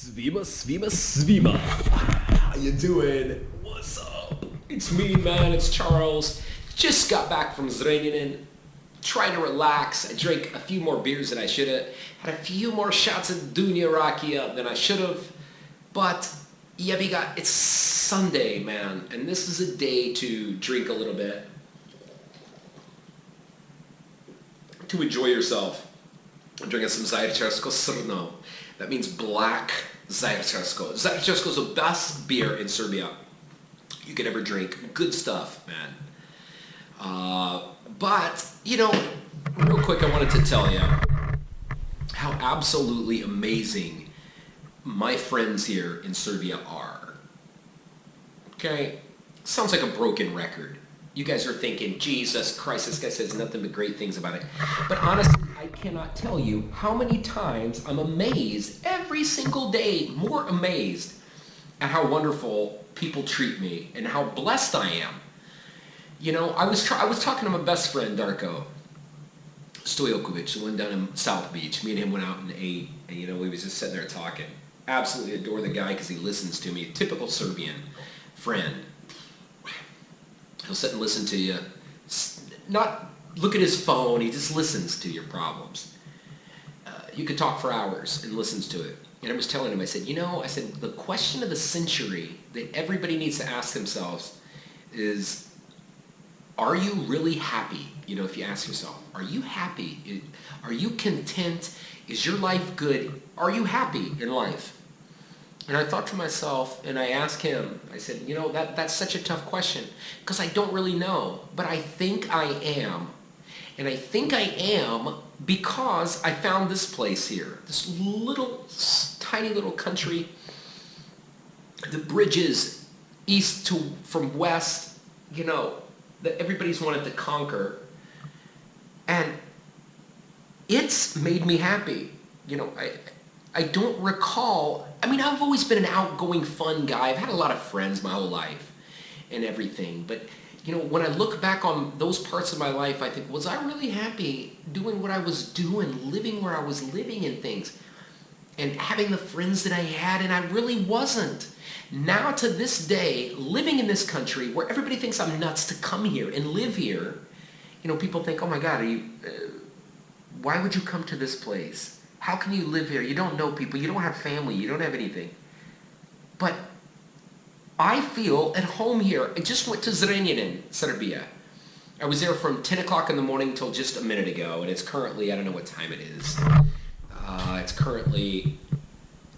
Svima, Svima, Svima. How you doing? What's up? It's me, man. It's Charles. Just got back from Zrenjanin. Trying to relax. I drank a few more beers than I should have. Had a few more shots of Dunya Rakia than I should have. But, yeah, it's Sunday, man. And this is a day to drink a little bit. To enjoy yourself. I'm drinking some Zaječarsko Srno. That means black Zaječarsko. Zaječarsko is the best beer in Serbia you could ever drink. Good stuff, man. But, real quick, I wanted to tell you how absolutely amazing my friends here in Serbia are. Okay? Sounds like a broken record. You guys are thinking, Jesus Christ, this guy says nothing but great things about it. But honestly, I cannot tell you how many times I'm amazed every single day, more amazed at how wonderful people treat me and how blessed I am. I was talking to my best friend, Darko Stojakovic, the one down in South Beach. Me and him went out and ate, and we was just sitting there talking. Absolutely adore the guy because he listens to me. Typical Serbian friend. He'll sit and listen to you, not look at his phone, he just listens to your problems. You could talk for hours and listens to it. And I was telling him, I said, the question of the century that everybody needs to ask themselves is, are you really happy? If you ask yourself, are you happy? Are you content? Is your life good? Are you happy in life? And I thought to myself, and I asked him, I said, that's such a tough question, because I don't really know, but I think I am. And I think I am because I found this place here, this tiny little country, the bridges east from west, that everybody's wanted to conquer. And it's made me happy. I don't recall, I've always been an outgoing, fun guy. I've had a lot of friends my whole life and everything. But, when I look back on those parts of my life, I think, was I really happy doing what I was doing, living where I was living and things, and having the friends that I had, and I really wasn't. Now to this day, living in this country where everybody thinks I'm nuts to come here and live here, people think, oh my God, why would you come to this place? How can you live here? You don't know people. You don't have family. You don't have anything. But I feel at home here. I just went to Zrenjanin, Serbia. I was there from 10 o'clock in the morning till just a minute ago, and it's currently, I don't know what time it is. It's currently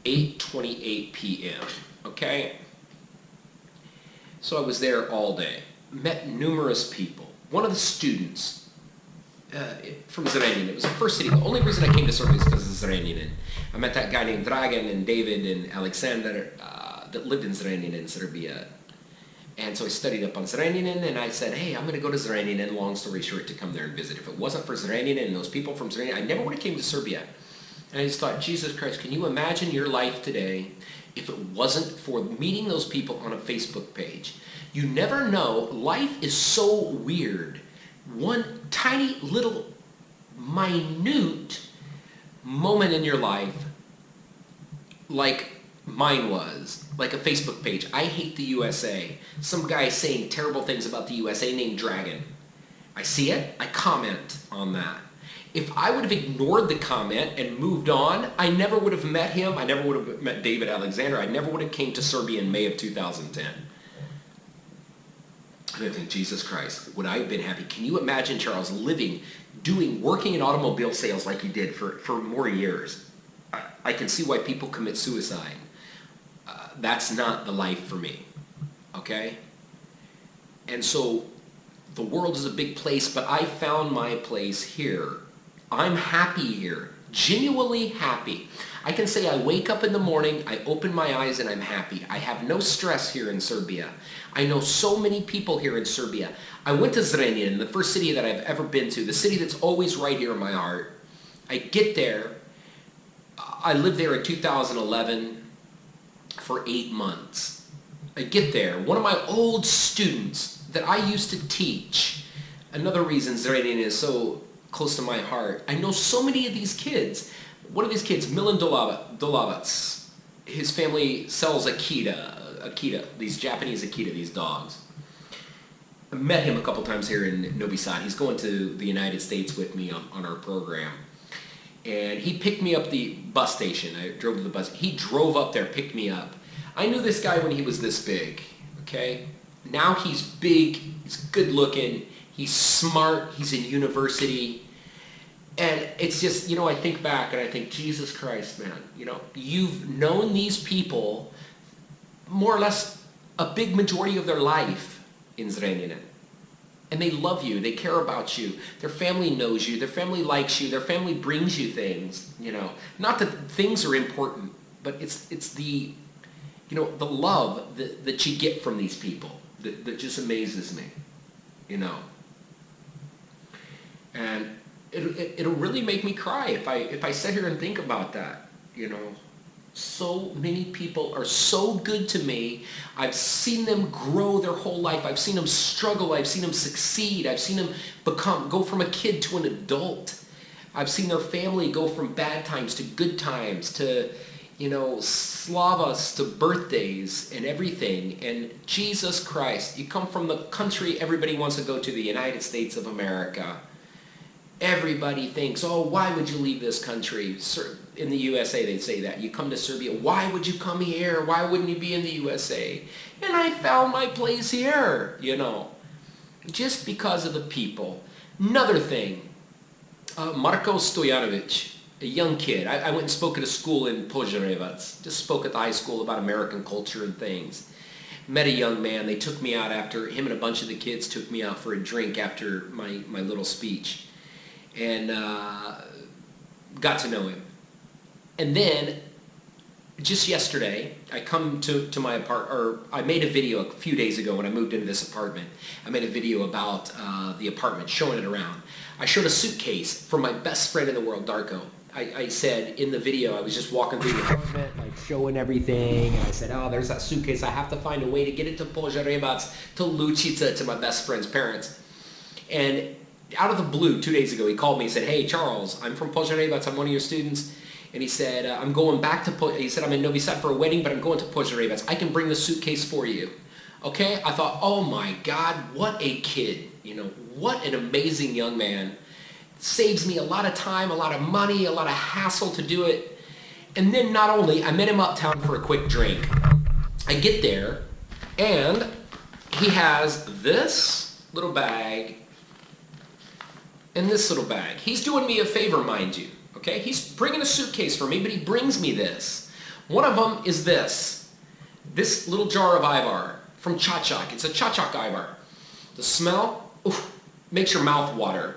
8:28 p.m., okay? So I was there all day. Met numerous people. One of the students from Zrenjanin. It was the first city. The only reason I came to Serbia is because of Zrenjanin. I met that guy named Dragan and David and Alexander that lived in Zrenjanin, Serbia. And so I studied up on Zrenjanin, and I said, hey, I'm going to go to Zrenjanin, long story short, to come there and visit. If it wasn't for Zrenjanin and those people from Zrenjanin, I never would have came to Serbia. And I just thought, Jesus Christ, can you imagine your life today if it wasn't for meeting those people on a Facebook page? You never know. Life is so weird. One tiny little minute moment in your life, like mine was, like a Facebook page. I hate the USA. Some guy saying terrible things about the USA named Dragon. I see it, I comment on that. If I would have ignored the comment and moved on, I never would have met him. I never would have met David Alexander. I never would have came to Serbia in May of 2010. And I think, Jesus Christ, would I have been happy? Can you imagine, Charles, working in automobile sales like you did for more years? I can see why people commit suicide. That's not the life for me, okay? And so the world is a big place, but I found my place here. I'm happy here, genuinely happy. I can say I wake up in the morning, I open my eyes, and I'm happy. I have no stress here in Serbia. I know so many people here in Serbia. I went to Zrenjanin, the first city that I've ever been to, the city that's always right here in my heart. I get there. I lived there in 2011 for 8 months. I get there. One of my old students that I used to teach, another reason Zrenjanin is so close to my heart. I know so many of these kids. One of these kids, Milan Dolavac, his family sells Akita, these Japanese Akita, these dogs. I met him a couple times here in Novi Sad. He's going to the United States with me on our program. And he picked me up the bus station. I drove to the bus. He drove up there, picked me up. I knew this guy when he was this big, okay? Now he's big, he's good looking, he's smart, he's in university. And it's just, I think back and I think, Jesus Christ, man, you've known these people more or less a big majority of their life in Zrenjanin. And they love you, they care about you, their family knows you, their family likes you, their family brings you things, Not that things are important, but it's the, the love that you get from these people that just amazes me, And it'll really make me cry if I sit here and think about that, So many people are so good to me. I've seen them grow their whole life. I've seen them struggle. I've seen them succeed. I've seen them go from a kid to an adult. I've seen their family go from bad times to good times to, slavas to birthdays and everything. And Jesus Christ, you come from the country everybody wants to go to, the United States of America. Everybody thinks, oh, why would you leave this country? In the USA, they say that. You come to Serbia, why would you come here? Why wouldn't you be in the USA? And I found my place here, just because of the people. Another thing, Marko Stojanovic, a young kid. I went and spoke at a school in Požarevac, just spoke at the high school about American culture and things. Met a young man. They took me out after, him and a bunch of the kids took me out for a drink after my little speech. And got to know him. And then, just yesterday, I come to my I made a video a few days ago when I moved into this apartment. I made a video about the apartment, showing it around. I showed a suitcase from my best friend in the world, Darko. I said in the video, I was just walking through the apartment, like showing everything, and I said, oh, there's that suitcase. I have to find a way to get it to Požarevac, to Lucica, to my best friend's parents. And out of the blue, 2 days ago, he called me and said, hey, Charles, I'm from Požarevac, I'm one of your students. And he said, I'm going back to, he said, I'm in Novi Sad for a wedding, but I'm going to Požarevac. I can bring the suitcase for you. Okay? I thought, oh my God, what a kid. What an amazing young man. Saves me a lot of time, a lot of money, a lot of hassle to do it. And then not only, I met him uptown for a quick drink. I get there, and he has this little bag and this little bag. He's doing me a favor, mind you. Okay? He's bringing a suitcase for me, but he brings me this. One of them is this little jar of Ivar from Chachak. It's a Chachak Ivar. The smell, makes your mouth water.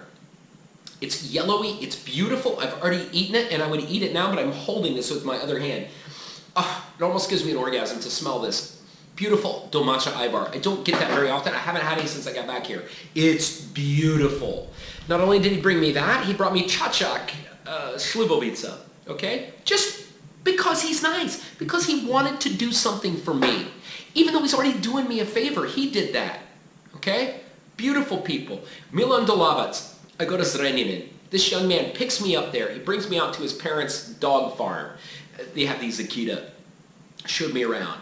It's yellowy, it's beautiful. I've already eaten it, and I would eat it now, but I'm holding this with my other hand. It almost gives me an orgasm to smell this beautiful domaća Ivar. I don't get that very often. I haven't had any since I got back here. It's beautiful. Not only did he bring me that, he brought me Chachak Slivovica, okay? Just because he's nice, because he wanted to do something for me. Even though he's already doing me a favor, he did that, okay? Beautiful people. Milan Dolovac, I go to Zrenjanin. This young man picks me up there. He brings me out to his parents' dog farm. They have these Akita. Showed me around.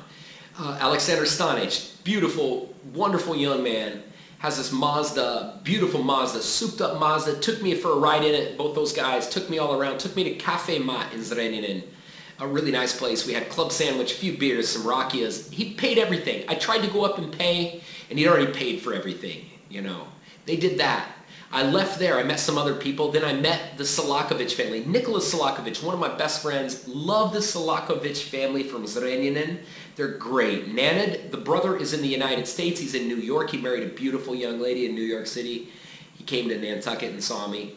Alexander Stanic, beautiful, wonderful young man, has this Mazda, beautiful Mazda, souped up Mazda, took me for a ride in it, both those guys, took me all around, took me to Cafe Mat in Zrenjanin, a really nice place. We had club sandwich, a few beers, some rakias. He paid everything. I tried to go up and pay, and he'd already paid for everything, They did that. I left there, I met some other people, then I met the Selakovic family. Nicholas Selakovic, one of my best friends, love the Selakovic family from Zrenjanin. They're great. Nanad, the brother, is in the United States. He's in New York. He married a beautiful young lady in New York City. He came to Nantucket and saw me.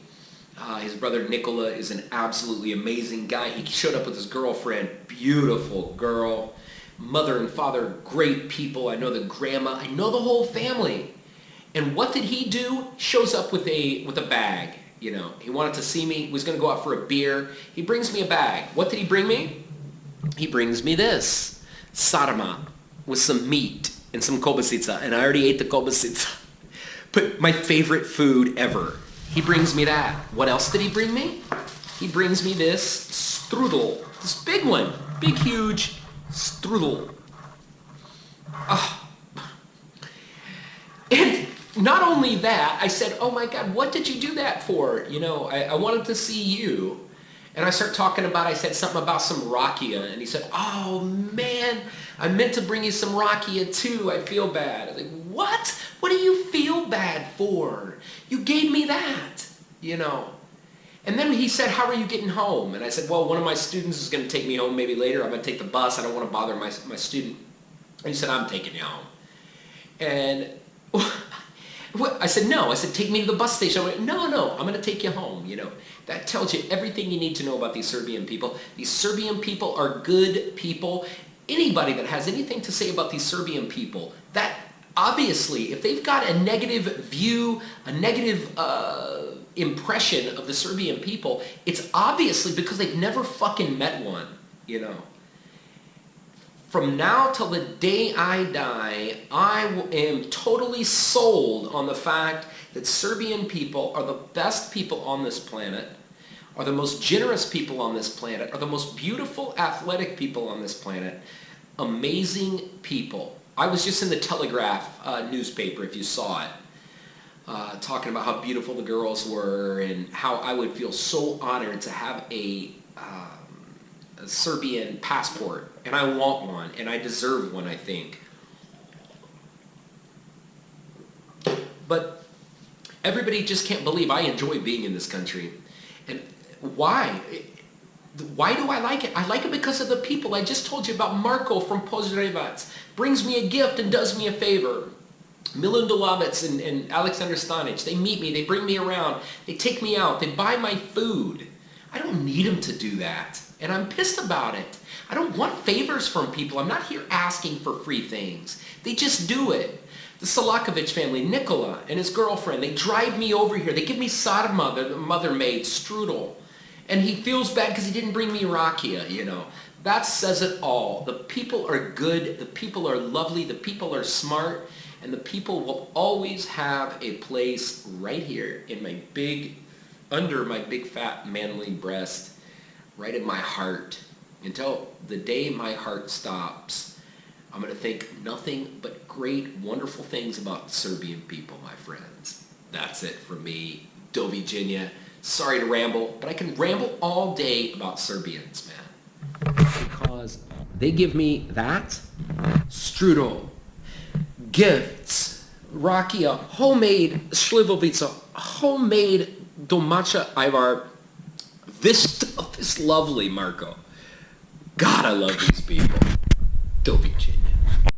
His brother Nicola is an absolutely amazing guy. He showed up with his girlfriend, beautiful girl. Mother and father, great people. I know the grandma. I know the whole family. And what did he do? Shows up with a bag, He wanted to see me. He was going to go out for a beer. He brings me a bag. What did he bring me? He brings me this. Sarma with some meat and some kobasica. And I already ate the kobasica. But my favorite food ever. He brings me that. What else did he bring me? He brings me this strudel. This big one. Big, huge Strudel. And not only that, I said, oh my God, what did you do that for? You know, I wanted to see you. And I start talking about, I said something about some rakia. And he said, oh man, I meant to bring you some rakia too. I feel bad. I was like, what? What do you feel bad for? You gave me that, you know. And then he said, how are you getting home? And I said, well, one of my students is going to take me home maybe later. I'm going to take the bus. I don't want to bother my student. And he said, I'm taking you home. And I said, no. I said, take me to the bus station. I went, no, I'm going to take you home, you know. That tells you everything you need to know about these Serbian people. These Serbian people are good people. Anybody that has anything to say about these Serbian people, that obviously, if they've got a negative view, a negative impression of the Serbian people, it's obviously because they've never fucking met one, you know. From now till the day I die, I am totally sold on the fact that Serbian people are the best people on this planet, are the most generous people on this planet, are the most beautiful, athletic people on this planet, amazing people. I was just in the Telegraph newspaper, if you saw it, talking about how beautiful the girls were and how I would feel so honored to have a Serbian passport, and I want one, and I deserve one, I think. But everybody just can't believe I enjoy being in this country. And why? Why do I like it? I like it because of the people. I just told you about Marco from Požarevac. Brings me a gift and does me a favor. Milan Dolovac and Alexander Stanic, they meet me, they bring me around, they take me out, they buy my food. I don't need them to do that. And I'm pissed about it. I don't want favors from people. I'm not here asking for free things. They just do it. The Selakovic family, Nikola and his girlfriend, they drive me over here. They give me sarma, the mother maid, strudel. And he feels bad because he didn't bring me rakia, you know. That says it all. The people are good. The people are lovely. The people are smart. And the people will always have a place right here in my big, under my big fat manly breast, right in my heart. Until the day my heart stops, I'm going to think nothing but great, wonderful things about Serbian people, my friends. That's it from me, Do Viđenja. Sorry to ramble, but I can ramble all day about Serbians, man. Because they give me that, strudel, gifts, rakia, homemade šljivovica, homemade domaća ajvar. This stuff is lovely, Marco. God, I love these people. Do Viđenja.